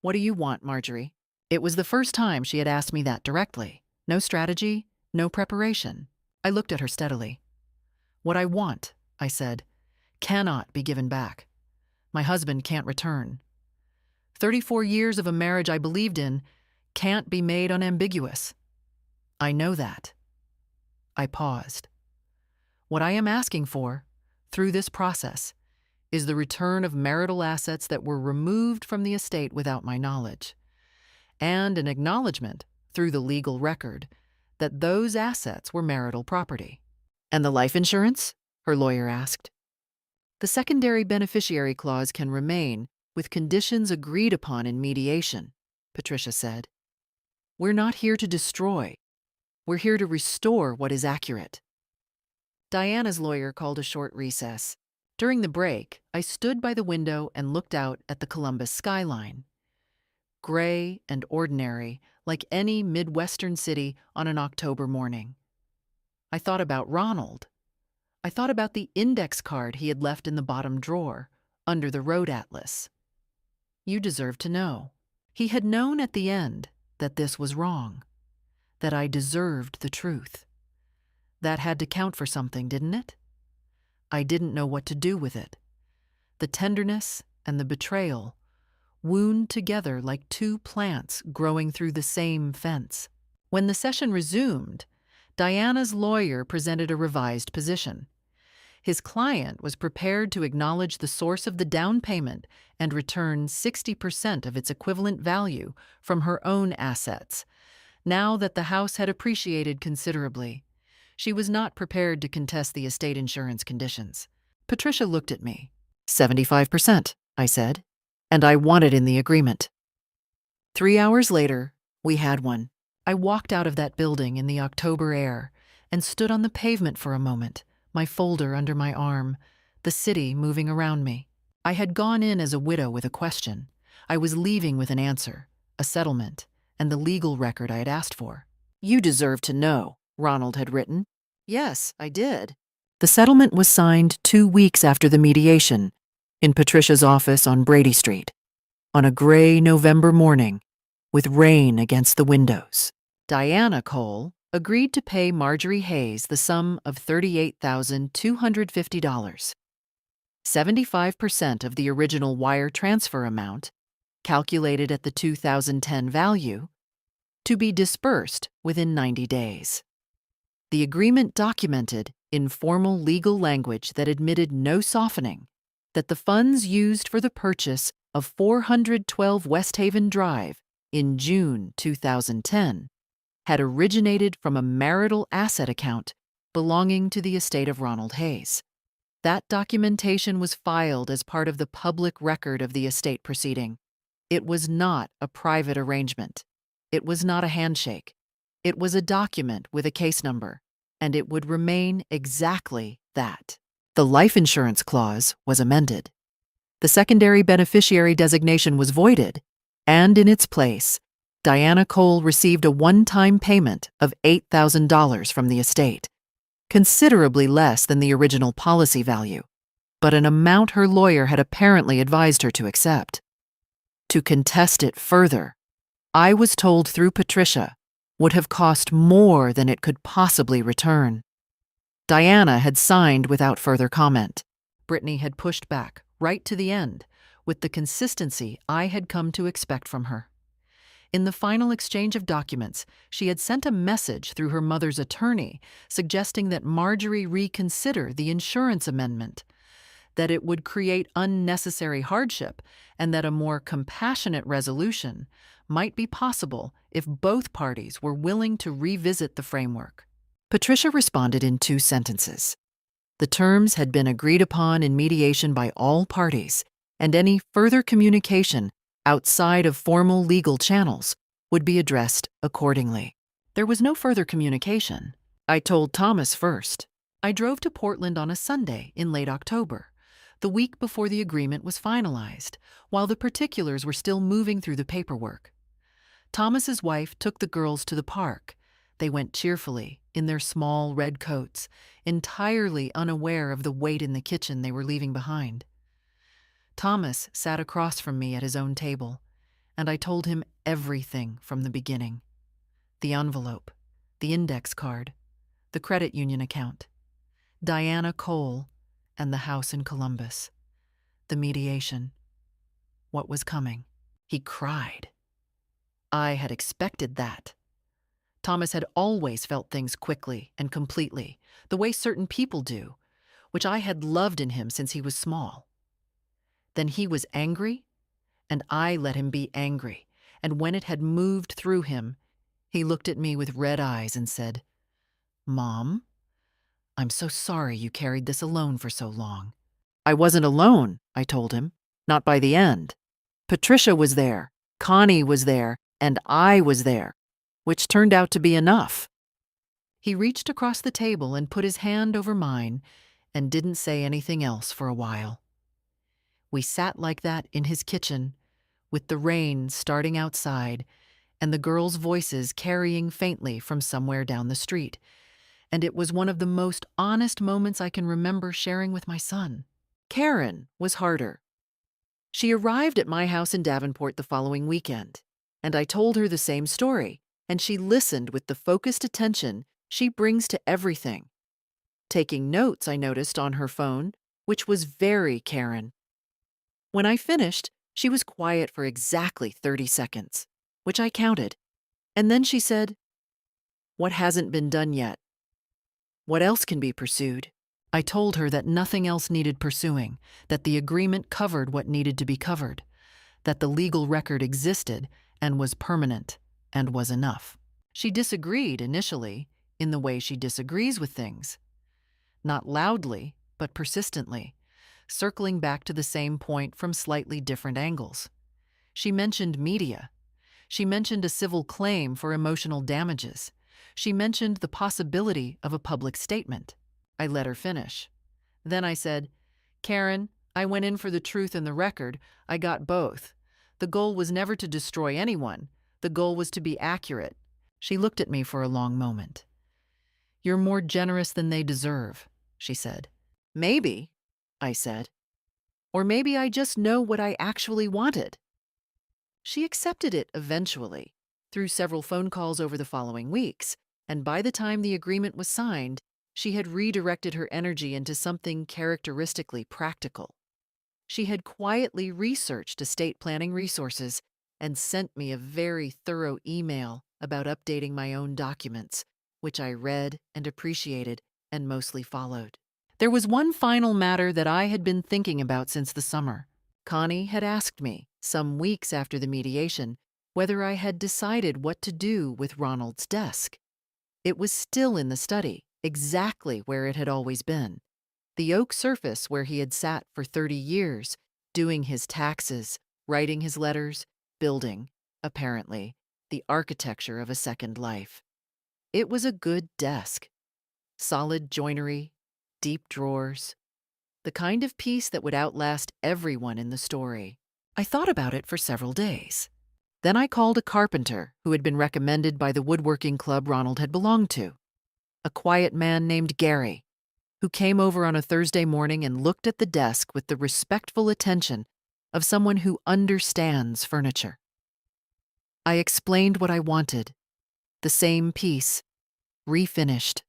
"What do you want, Marjorie?" It was the first time she had asked me that directly. No strategy, no preparation. I looked at her steadily. "What I want," I said, "cannot be given back. My husband can't return. 34 years of a marriage I believed in can't be made unambiguous. I know that." I paused. "What I am asking for, through this process, is the return of marital assets that were removed from the estate without my knowledge, and an acknowledgement, through the legal record, that those assets were marital property." "And the life insurance?" her lawyer asked. "The secondary beneficiary clause can remain with conditions agreed upon in mediation," Patricia said. "We're not here to destroy. We're here to restore what is accurate." Diana's lawyer called a short recess. During the break, I stood by the window and looked out at the Columbus skyline. Gray and ordinary, like any Midwestern city on an October morning. I thought about Ronald. I thought about the index card he had left in the bottom drawer, under the road atlas. You deserve to know. He had known at the end that this was wrong, that I deserved the truth. That had to count for something, didn't it? I didn't know what to do with it. The tenderness and the betrayal wound together like two plants growing through the same fence. When the session resumed, Diana's lawyer presented a revised position. His client was prepared to acknowledge the source of the down payment and return 60% of its equivalent value from her own assets. Now that the house had appreciated considerably, she was not prepared to contest the estate insurance conditions. Patricia looked at me. 75%, I said, and I want it in the agreement. 3 hours later, we had one. I walked out of that building in the October air and stood on the pavement for a moment, my folder under my arm, the city moving around me. I had gone in as a widow with a question. I was leaving with an answer, a settlement, and the legal record I had asked for. "You deserve to know," Ronald had written. Yes, I did. The settlement was signed 2 weeks after the mediation, in Patricia's office on Brady Street, on a gray November morning, with rain against the windows. Diana Cole agreed to pay Marjorie Hayes the sum of $38,250, 75% of the original wire transfer amount, calculated at the 2010 value, to be disbursed within 90 days. The agreement documented, in formal legal language that admitted no softening, that the funds used for the purchase of 412 West Haven Drive in June 2010 had originated from a marital asset account belonging to the estate of Ronald Hayes. That documentation was filed as part of the public record of the estate proceeding. It was not a private arrangement. It was not a handshake. It was a document with a case number, and it would remain exactly that. The life insurance clause was amended. The secondary beneficiary designation was voided, and in its place, Diana Cole received a one-time payment of $8,000 from the estate, considerably less than the original policy value, but an amount her lawyer had apparently advised her to accept. To contest it further, I was told through Patricia, would have cost more than it could possibly return. Diana had signed without further comment. Brittany had pushed back, right to the end, with the consistency I had come to expect from her. In the final exchange of documents, she had sent a message through her mother's attorney suggesting that Marjorie reconsider the insurance amendment. that it would create unnecessary hardship, and that a more compassionate resolution might be possible if both parties were willing to revisit the framework. Patricia responded in 2 sentences. The terms had been agreed upon in mediation by all parties, and any further communication outside of formal legal channels would be addressed accordingly. There was no further communication. I told Thomas first. I drove to Portland on a Sunday in late October, the week before the agreement was finalized, while the particulars were still moving through the paperwork. Thomas's wife took the girls to the park. They went cheerfully, in their small red coats, entirely unaware of the weight in the kitchen they were leaving behind. Thomas sat across from me at his own table, and I told him everything from the beginning. The envelope, the index card, the credit union account, Diana Cole, and the house in Columbus, the mediation, what was coming. He cried. I had expected that. Thomas had always felt things quickly and completely, the way certain people do, which I had loved in him since he was small. Then he was angry, and I let him be angry, and when it had moved through him, he looked at me with red eyes and said, "Mom, I'm so sorry you carried this alone for so long." I wasn't alone, I told him, not by the end. Patricia was there, Connie was there, and I was there, which turned out to be enough. He reached across the table and put his hand over mine and didn't say anything else for a while. We sat like that in his kitchen, with the rain starting outside and the girls' voices carrying faintly from somewhere down the street, and it was one of the most honest moments I can remember sharing with my son. Karen was harder. She arrived at my house in Davenport the following weekend, and I told her the same story, and she listened with the focused attention she brings to everything. Taking notes, I noticed, on her phone, which was very Karen. When I finished, she was quiet for exactly 30 seconds, which I counted, and then she said, "What hasn't been done yet? What else can be pursued?" I told her that nothing else needed pursuing, that the agreement covered what needed to be covered, that the legal record existed and was permanent and was enough. She disagreed initially in the way she disagrees with things. Not loudly, but persistently, circling back to the same point from slightly different angles. She mentioned media. She mentioned a civil claim for emotional damages. She mentioned the possibility of a public statement. I let her finish. Then I said, "Karen, I went in for the truth and the record. I got both. The goal was never to destroy anyone. The goal was to be accurate." She looked at me for a long moment. "You're more generous than they deserve," she said. "Maybe," I said. "Or maybe I just know what I actually wanted." She accepted it eventually, through several phone calls over the following weeks, and by the time the agreement was signed, she had redirected her energy into something characteristically practical. She had quietly researched estate planning resources and sent me a very thorough email about updating my own documents, which I read and appreciated and mostly followed. There was one final matter that I had been thinking about since the summer. Connie had asked me, some weeks after the mediation, whether I had decided what to do with Ronald's desk. It was still in the study, exactly where it had always been. The oak surface where he had sat for 30 years, doing his taxes, writing his letters, building, apparently, the architecture of a second life. It was a good desk. Solid joinery, deep drawers, the kind of piece that would outlast everyone in the story. I thought about it for several days. Then I called a carpenter who had been recommended by the woodworking club Ronald had belonged to, a quiet man named Gary, who came over on a Thursday morning and looked at the desk with the respectful attention of someone who understands furniture. I explained what I wanted: the same piece, refinished.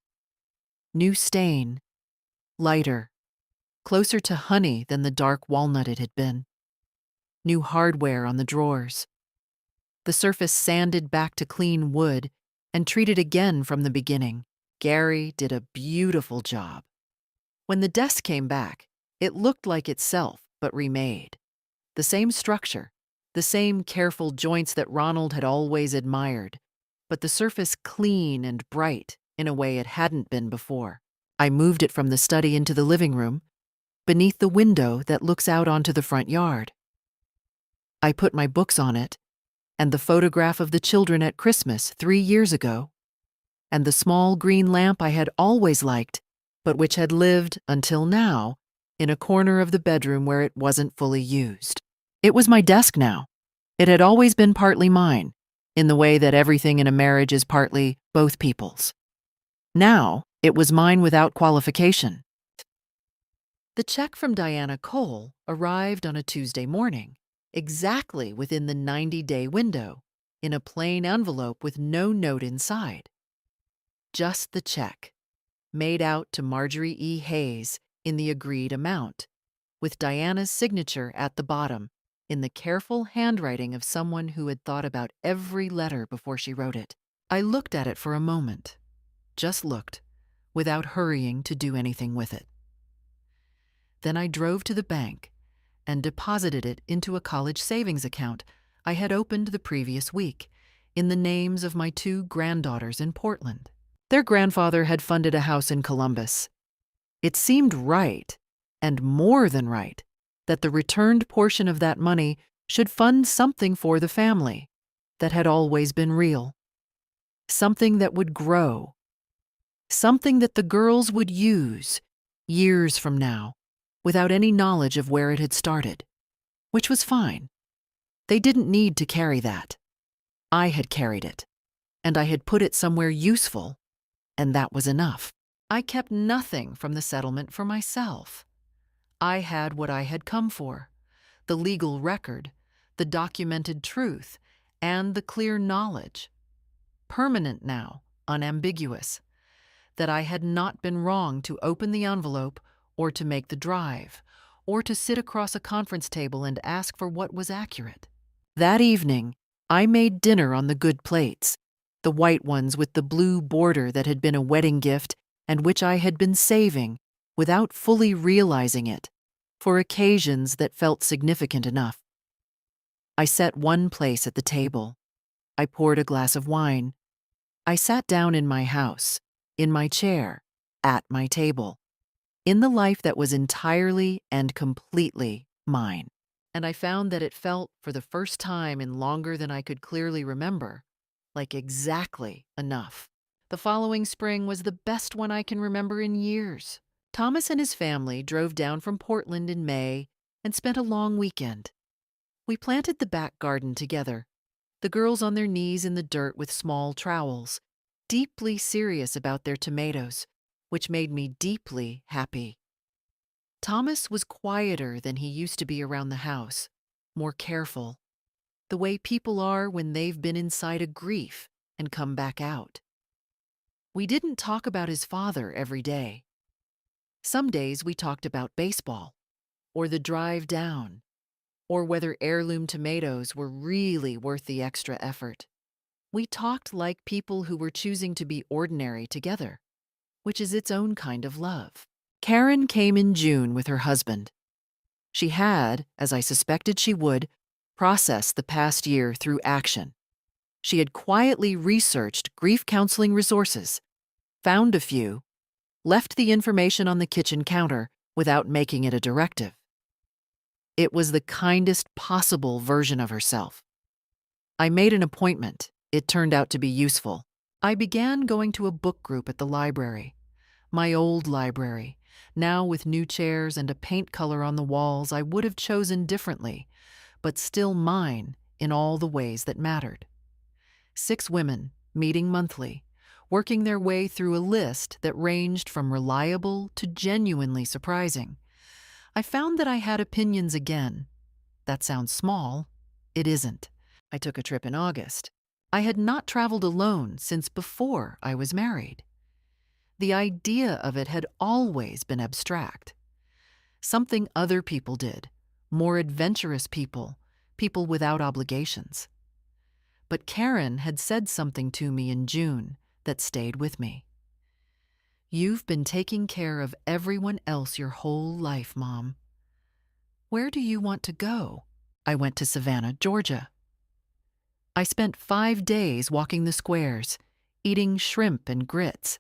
New stain, lighter, closer to honey than the dark walnut it had been. New hardware on the drawers. The surface sanded back to clean wood and treated again from the beginning. Gary did a beautiful job. When the desk came back, It looked like itself, but remade. The same structure, the same careful joints that Ronald had always admired, but the surface clean and bright in a way it hadn't been before. I moved it from the study into the living room, beneath the window that looks out onto the front yard. I put my books on it, and the photograph of the children at Christmas 3 years ago, and the small green lamp I had always liked, but which had lived, until now, in a corner of the bedroom where it wasn't fully used. It was my desk now. It had always been partly mine, in the way that everything in a marriage is partly both people's. Now, it was mine without qualification. The check from Diana Cole arrived on a Tuesday morning, exactly within the 90-day window, in a plain envelope with no note inside. Just the check, made out to Marjorie E. Hayes in the agreed amount, with Diana's signature at the bottom, in the careful handwriting of someone who had thought about every letter before she wrote it. I looked at it for a moment, just looked, without hurrying to do anything with it. Then I drove to the bank and deposited it into a college savings account I had opened the previous week, in the names of my 2 granddaughters in Portland. Their grandfather had funded a house in Columbus. It seemed right, and more than right, that the returned portion of that money should fund something for the family that had always been real. Something that would grow. Something that the girls would use years from now, without any knowledge of where it had started, which was fine. They didn't need to carry that. I had carried it, and I had put it somewhere useful, and that was enough. I kept nothing from the settlement for myself. I had what I had come for, the legal record, the documented truth, and the clear knowledge, permanent now, unambiguous, that I had not been wrong to open the envelope or to make the drive, or to sit across a conference table and ask for what was accurate. That evening, I made dinner on the good plates, the white ones with the blue border that had been a wedding gift and which I had been saving, without fully realizing it, for occasions that felt significant enough. I set one place at the table. I poured a glass of wine. I sat down in my house, in my chair, at my table, in the life that was entirely and completely mine. And I found that it felt, for the first time in longer than I could clearly remember, like exactly enough. The following spring was the best one I can remember in years. Thomas and his family drove down from Portland in May and spent a long weekend. We planted the back garden together, the girls on their knees in the dirt with small trowels, deeply serious about their tomatoes, which made me deeply happy. Thomas was quieter than he used to be around the house, more careful, the way people are when they've been inside a grief and come back out. We didn't talk about his father every day. Some days we talked about baseball, or the drive down, or whether heirloom tomatoes were really worth the extra effort. We talked like people who were choosing to be ordinary together, which is its own kind of love. Karen came in June with her husband. She had, as I suspected she would, processed the past year through action. She had quietly researched grief counseling resources, found a few, left the information on the kitchen counter without making it a directive. It was the kindest possible version of herself. I made an appointment. It turned out to be useful. I began going to a book group at the library, my old library, now with new chairs and a paint color on the walls I would have chosen differently, but still mine in all the ways that mattered. 6 women, meeting monthly, working their way through a list that ranged from reliable to genuinely surprising. I found that I had opinions again. That sounds small. It isn't. I took a trip in August. I had not traveled alone since before I was married. The idea of it had always been abstract. Something other people did, more adventurous people, people without obligations. But Karen had said something to me in June that stayed with me. You've been taking care of everyone else your whole life, Mom. Where do you want to go? I went to Savannah, Georgia. I spent 5 days walking the squares, eating shrimp and grits,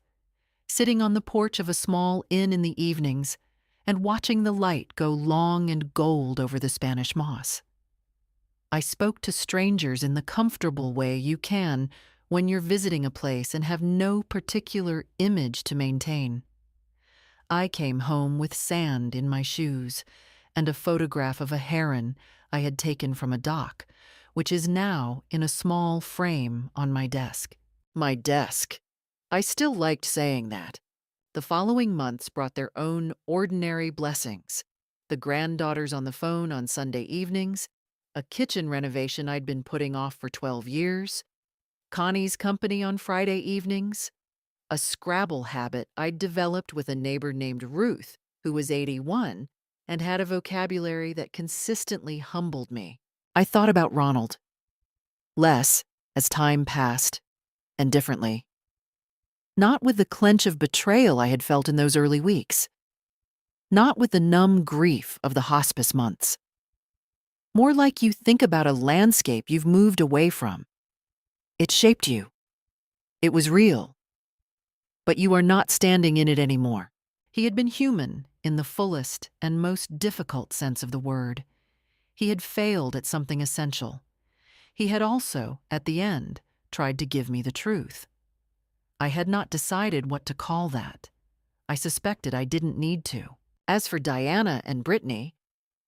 sitting on the porch of a small inn in the evenings, and watching the light go long and gold over the Spanish moss. I spoke to strangers in the comfortable way you can when you're visiting a place and have no particular image to maintain. I came home with sand in my shoes and a photograph of a heron I had taken from a dock, which is now in a small frame on my desk. My desk. I still liked saying that. The following months brought their own ordinary blessings. The granddaughters on the phone on Sunday evenings, a kitchen renovation I'd been putting off for 12 years, Connie's company on Friday evenings, a Scrabble habit I'd developed with a neighbor named Ruth, who was 81 and had a vocabulary that consistently humbled me. I thought about Ronald. Less, as time passed, and differently. Not with the clench of betrayal I had felt in those early weeks. Not with the numb grief of the hospice months. More like you think about a landscape you've moved away from. It shaped you. It was real. But you are not standing in it anymore. He had been human in the fullest and most difficult sense of the word. He had failed at something essential. He had also, at the end, tried to give me the truth. I had not decided what to call that. I suspected I didn't need to. As for Diana and Brittany,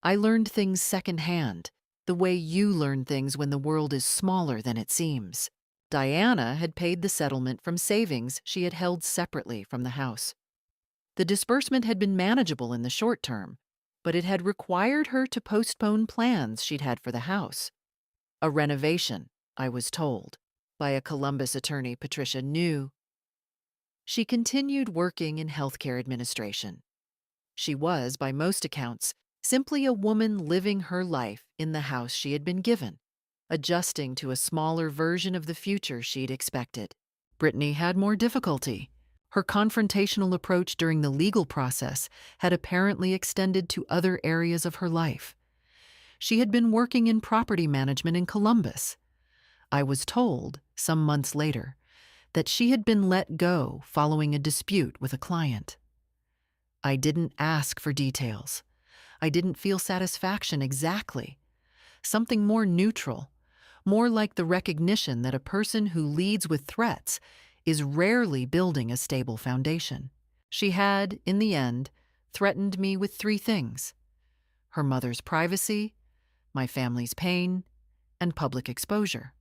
I learned things secondhand, the way you learn things when the world is smaller than it seems. Diana had paid the settlement from savings she had held separately from the house. The disbursement had been manageable in the short term, but it had required her to postpone plans she'd had for the house. A renovation, I was told, by a Columbus attorney Patricia knew. She continued working in healthcare administration. She was, by most accounts, simply a woman living her life in the house she had been given, adjusting to a smaller version of the future she'd expected. Brittany had more difficulty. Her confrontational approach during the legal process had apparently extended to other areas of her life. She had been working in property management in Columbus. I was told, some months later, that she had been let go following a dispute with a client. I didn't ask for details. I didn't feel satisfaction exactly. Something more neutral, more like the recognition that a person who leads with threats is rarely building a stable foundation. She had, in the end, threatened me with 3 things: her mother's privacy, my family's pain, and public exposure.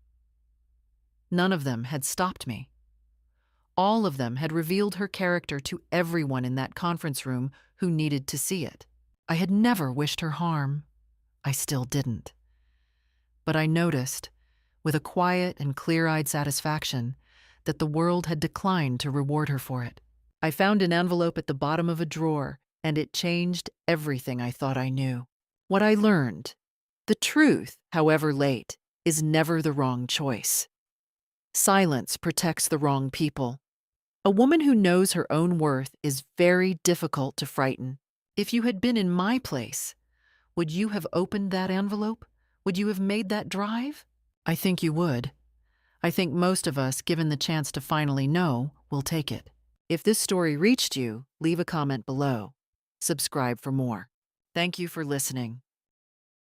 None of them had stopped me. All of them had revealed her character to everyone in that conference room who needed to see it. I had never wished her harm. I still didn't. But I noticed, with a quiet and clear-eyed satisfaction, that the world had declined to reward her for it. I found an envelope at the bottom of a drawer, and it changed everything I thought I knew. What I learned: the truth, however late, is never the wrong choice. Silence protects the wrong people. A woman who knows her own worth is very difficult to frighten. If you had been in my place, would you have opened that envelope? Would you have made that drive? I think you would. I think most of us, given the chance to finally know, will take it. If this story reached you, leave a comment below. Subscribe for more. Thank you for listening.